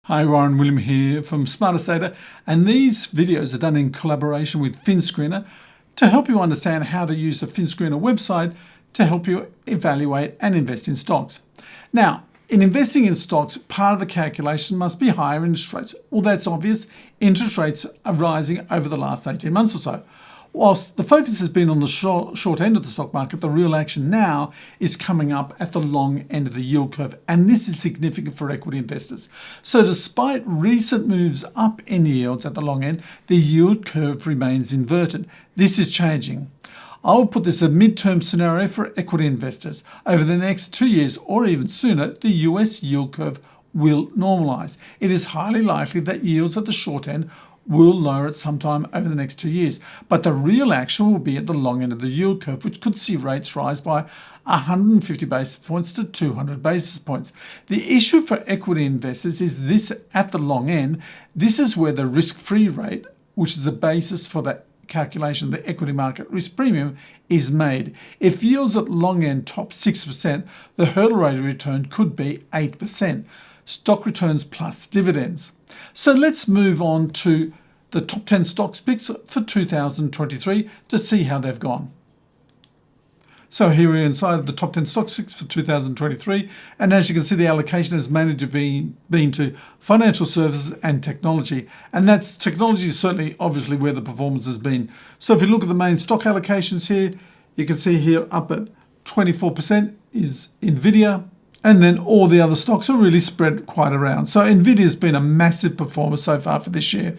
Hi, Warren William here from Smartest Data, and these videos are done in collaboration with FINSCREENER to help you understand how to use the FINSCREENER website to help you evaluate and invest in stocks. Now, in investing in stocks, part of the calculation must be higher interest rates. Well, that's obvious. Interest rates are rising over the last 18 months or so. Whilst the focus has been on the short end of the stock market, the real action now is coming up at the long end of the yield curve, and this is significant for equity investors. So despite recent moves up in yields at the long end, the yield curve remains inverted. This is changing. I will put this as a midterm scenario for equity investors. Over the next 2 years or even sooner, the US yield curve will normalise. It is highly likely that yields at the short end will lower at some time over the next 2 years. But the real action will be at the long end of the yield curve, which could see rates rise by 150 basis points to 200 basis points. The issue for equity investors is this: at the long end, this is where the risk-free rate, which is the basis for the calculation of the equity market risk premium, is made. If yields at long end top 6%, the hurdle rate of return could be 8%. Stock returns plus dividends. So let's move on to the top 10 stocks picks for 2023 to see how they've gone. So here we're inside of the top 10 stock picks for 2023, and as you can see, the allocation has mainly been to financial services and technology, and that's technology is certainly obviously where the performance has been. So if you look at the main stock allocations here, you can see here up at 24% is Nvidia. And then all the other stocks are really spread quite around. So Nvidia's been a massive performer so far for this year.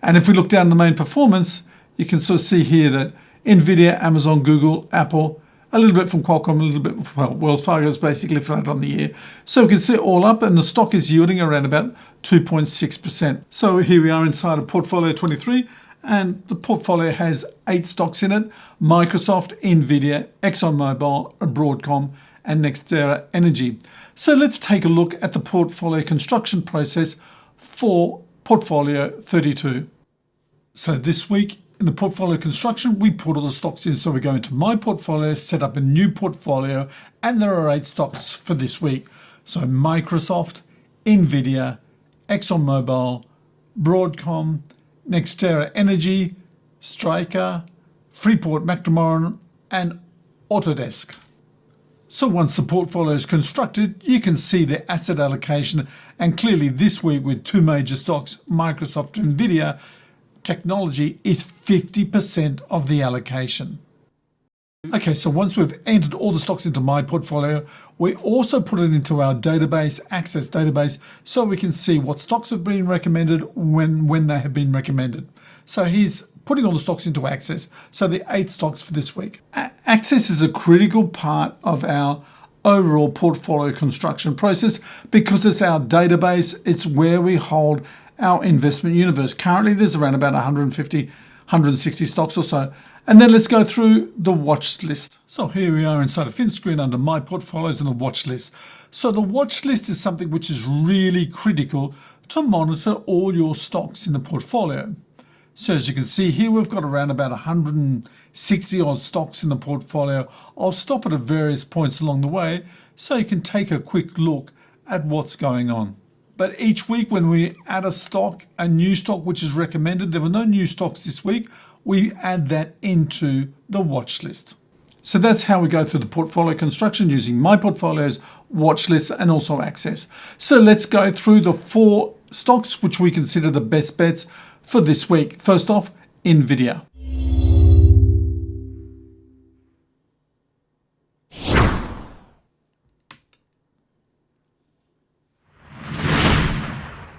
And if we look down the main performance, you can sort of see here that Nvidia, Amazon, Google, Apple, a little bit from Qualcomm, a little bit, well, Wells Fargo is basically flat on the year. So we can see all up, and the stock is yielding around about 2.6%. So here we are inside of Portfolio 23, and the portfolio has 8 stocks in it: Microsoft, Nvidia, ExxonMobil, Broadcom, and NextEra Energy. So let's take a look at the portfolio construction process for Portfolio 32. So this week in the portfolio construction, we put all the stocks in. So we go into My Portfolio, set up a new portfolio, and there are 8 stocks for this week. So Microsoft, Nvidia, ExxonMobil, Broadcom, NextEra Energy, Stryker, Freeport-McMoRan, and Autodesk. So once the portfolio is constructed, you can see the asset allocation, and clearly this week with 2 major stocks, Microsoft and Nvidia, technology is 50% of the allocation. Okay, so once we've entered all the stocks into My Portfolio, we also put it into our database, Access database, so we can see what stocks have been recommended when they have been recommended. So he's putting all the stocks into Access, so the 8 stocks for this week. Access is a critical part of our overall portfolio construction process because it's our database. It's where we hold our investment universe. Currently, there's around about 150, 160 stocks or so. And then let's go through the watch list. So here we are inside of FinScreen under My Portfolios and the watch list. So the watch list is something which is really critical to monitor all your stocks in the portfolio. So as you can see here, we've got around about 160 odd stocks in the portfolio. I'll stop it at various points along the way so you can take a quick look at what's going on. But each week when we add a stock, a new stock which is recommended, there were no new stocks this week, we add that into the watch list. So that's how we go through the portfolio construction using My Portfolios, watch lists, and also Access. So let's go through the 4 stocks which we consider the best bets for this week. First off, Nvidia.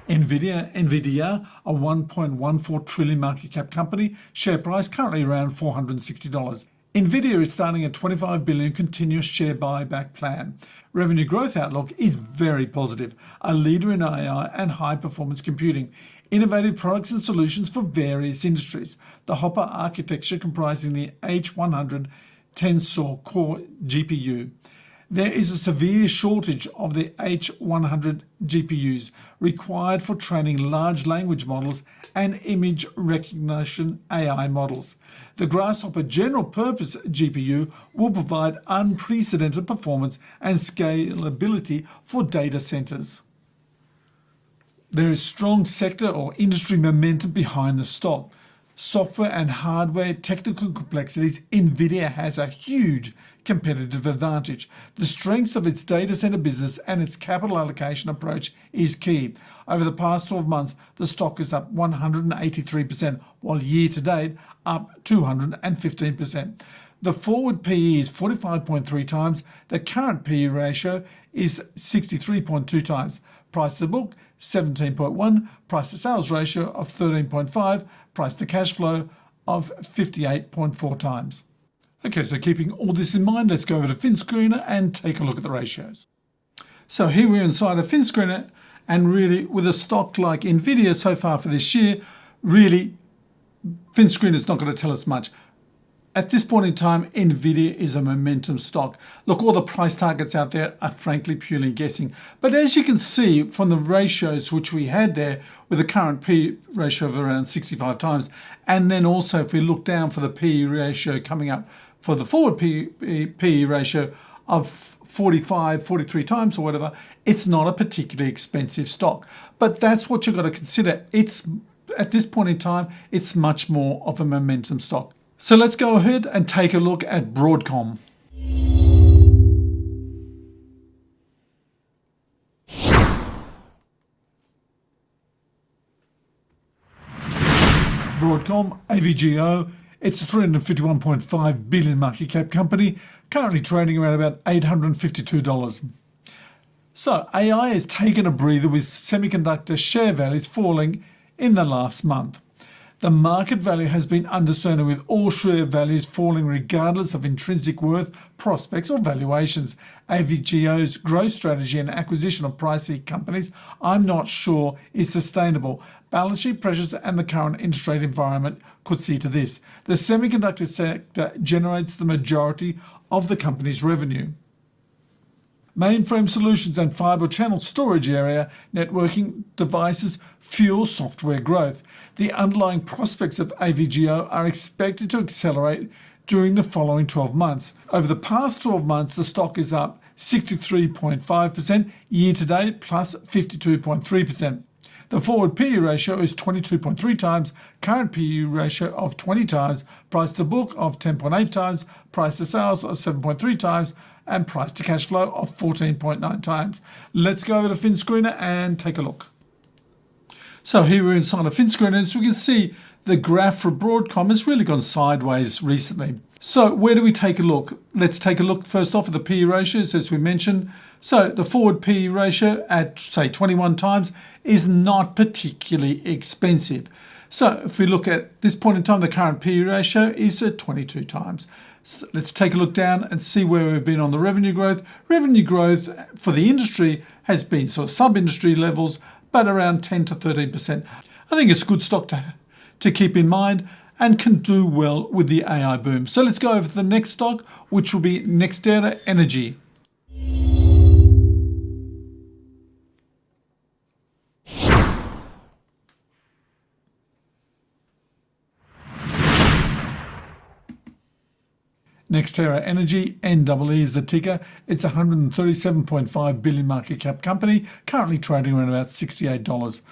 Nvidia, a 1.14 trillion market cap company, share price currently around $460. Nvidia is starting a $25 billion continuous share buyback plan. Revenue growth outlook is very positive, a leader in AI and high performance computing. Innovative products and solutions for various industries. The Hopper architecture comprising the H100 Tensor Core GPU. There is a severe shortage of the H100 GPUs required for training large language models and image recognition AI models. The Grasshopper general purpose GPU will provide unprecedented performance and scalability for data centers. There is strong sector or industry momentum behind the stock. Software and hardware technical complexities, Nvidia has a huge competitive advantage. The strengths of its data center business and its capital allocation approach is key. Over the past 12 months, the stock is up 183%, while year to date up 215%. The forward PE is 45.3 times. The current PE ratio is 63.2 times. Price to book 17.1, price to sales ratio of 13.5, price to cash flow of 58.4 times. Okay, so keeping all this in mind, let's go over to FINSCREENER and take a look at the ratios. So here we're inside of FINSCREENER, and really with a stock like Nvidia so far for this year, really FINSCREENER is not going to tell us much. At this point in time, Nvidia is a momentum stock. Look, all the price targets out there are frankly purely guessing. But as you can see from the ratios which we had there, with the current P ratio of around 65 times, and then also if we look down for the PE ratio coming up for the forward PE ratio of 45, 43 times or whatever, it's not a particularly expensive stock. But that's what you've got to consider. It's at this point in time, it's much more of a momentum stock. So let's go ahead and take a look at Broadcom. Broadcom, AVGO, it's a $351.5 billion market cap company, currently trading around about $852. So AI has taken a breather with semiconductor share values falling in the last month. The market value has been uncertain, with all share values falling regardless of intrinsic worth, prospects or valuations. AVGO's growth strategy and acquisition of pricey companies, I'm not sure is sustainable. Balance sheet pressures and the current interest rate environment could see to this. The semiconductor sector generates the majority of the company's revenue. Mainframe solutions and fibre channel storage area networking devices fuel software growth. The underlying prospects of AVGO are expected to accelerate during the following 12 months. Over the past 12 months, the stock is up 63.5%, year to date plus 52.3%. The forward PE ratio is 22.3 times, current PE ratio of 20 times, price to book of 10.8 times, price to sales of 7.3 times, and price to cash flow of 14.9 times. Let's go over to FINSCREENER and take a look. So here we're inside of FINSCREENER, and so we can see the graph for Broadcom has really gone sideways recently. So where do we take a look? Let's take a look first off at the PE ratios, as we mentioned. So the forward PE ratio at, say, 21 times is not particularly expensive. So if we look at this point in time, the current PE ratio is at 22 times. So let's take a look down and see where we've been on the revenue growth. Revenue growth for the industry has been sort of sub-industry levels, but around 10 to 13%. I think it's a good stock to keep in mind and can do well with the AI boom. So let's go over to the next stock, which will be NextEra Energy. NextEra Energy, NEE is the ticker. It's a $137.5 billion market cap company, currently trading around about $68.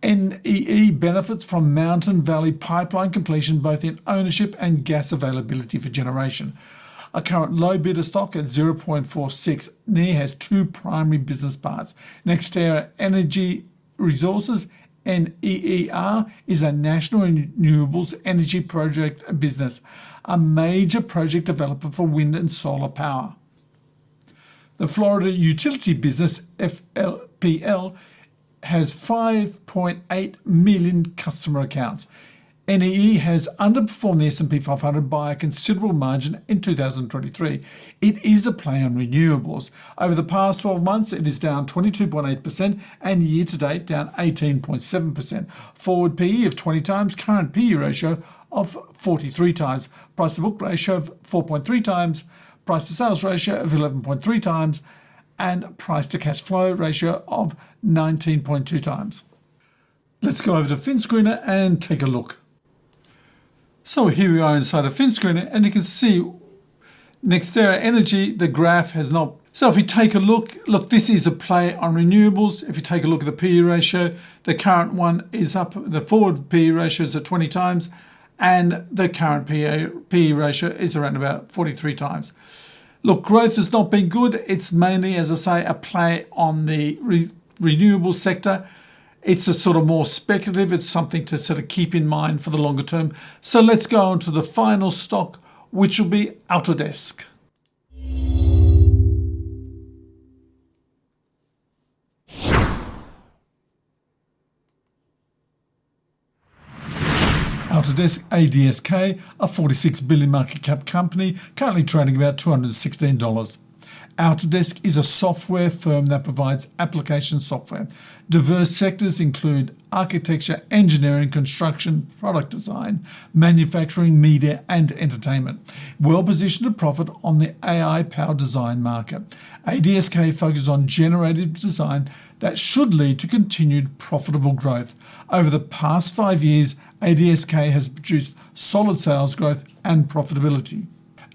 NEE benefits from Mountain Valley Pipeline completion, both in ownership and gas availability for generation. A current low bidder stock at 0.46. NEE has two primary business parts. NextEra Energy Resources, NEER, is a national renewables energy project business, a major project developer for wind and solar power. The Florida utility business, FPL, has 5.8 million customer accounts. NEE has underperformed the S&P 500 by a considerable margin in 2023. It is a play on renewables. Over the past 12 months, it is down 22.8% and year to date down 18.7%. Forward PE of 20 times, current PE ratio of 43 times, price to book ratio of 4.3 times, price to sales ratio of 11.3 times, and price to cash flow ratio of 19.2 times. Let's go over to FINSCREENER and take a look. So here we are inside of FINSCREENER, and you can see NextEra Energy, the graph has not So if you take a look, this is a play on renewables. If you take a look at the PE ratio, the current one is up, the forward PE ratio is at 20 times, and the current PE ratio is around about 43 times. Look, growth has not been good. It's mainly, as I say, a play on the renewable sector. It's a sort of more speculative. It's something to sort of keep in mind for the longer term. So let's go on to the final stock, which will be Autodesk. Autodesk ADSK, a 46 billion market cap company, currently trading about $216. Autodesk is a software firm that provides application software. Diverse sectors include architecture, engineering, construction, product design, manufacturing, media, and entertainment. Well positioned to profit on the AI-powered design market. ADSK focuses on generative design that should lead to continued profitable growth. Over the past 5 years, ADSK has produced solid sales growth and profitability.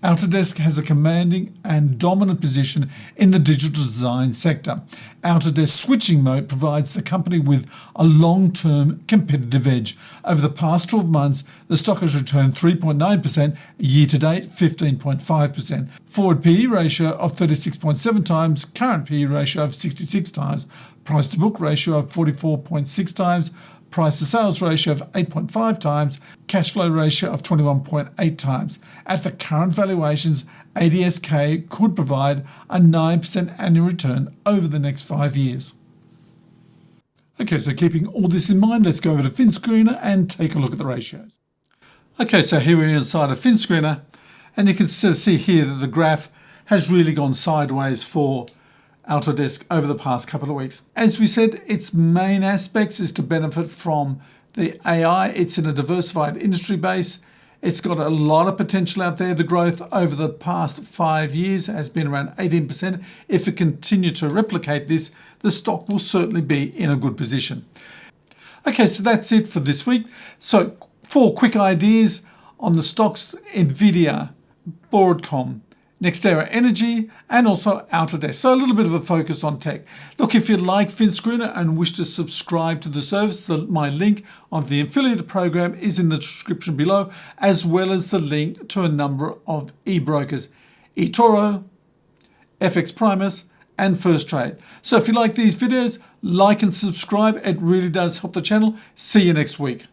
Autodesk has a commanding and dominant position in the digital design sector. Autodesk Switching Mode provides the company with a long-term competitive edge. Over the past 12 months, the stock has returned 3.9%, year-to-date 15.5%. Forward PE ratio of 36.7 times, current PE ratio of 66 times, price-to-book ratio of 44.6 times, price-to-sales ratio of 8.5 times, cash flow ratio of 21.8 times. At the current valuations, ADSK could provide a 9% annual return over the next 5 years. Okay, so keeping all this in mind, let's go over to FINSCREENER and take a look at the ratios. Okay, so here we're inside of FINSCREENER, and you can sort of see here that the graph has really gone sideways for Autodesk over the past couple of weeks. As we said, its main aspects is to benefit from the AI. It's in a diversified industry base. It's got a lot of potential out there. The growth over the past 5 years has been around 18%. If it continues to replicate this, the stock will certainly be in a good position. Okay, so that's it for this week. So 4 quick ideas on the stocks: Nvidia, Broadcom, NextEra Energy, and also Autodesk. So a little bit of a focus on tech. Look, if you like FINSCREENER and wish to subscribe to the service, my link on the affiliate program is in the description below, as well as the link to a number of e-brokers: ETORO, FX PRIMUS, and First Trade. So if you like these videos, like and subscribe. It really does help the channel. See you next week.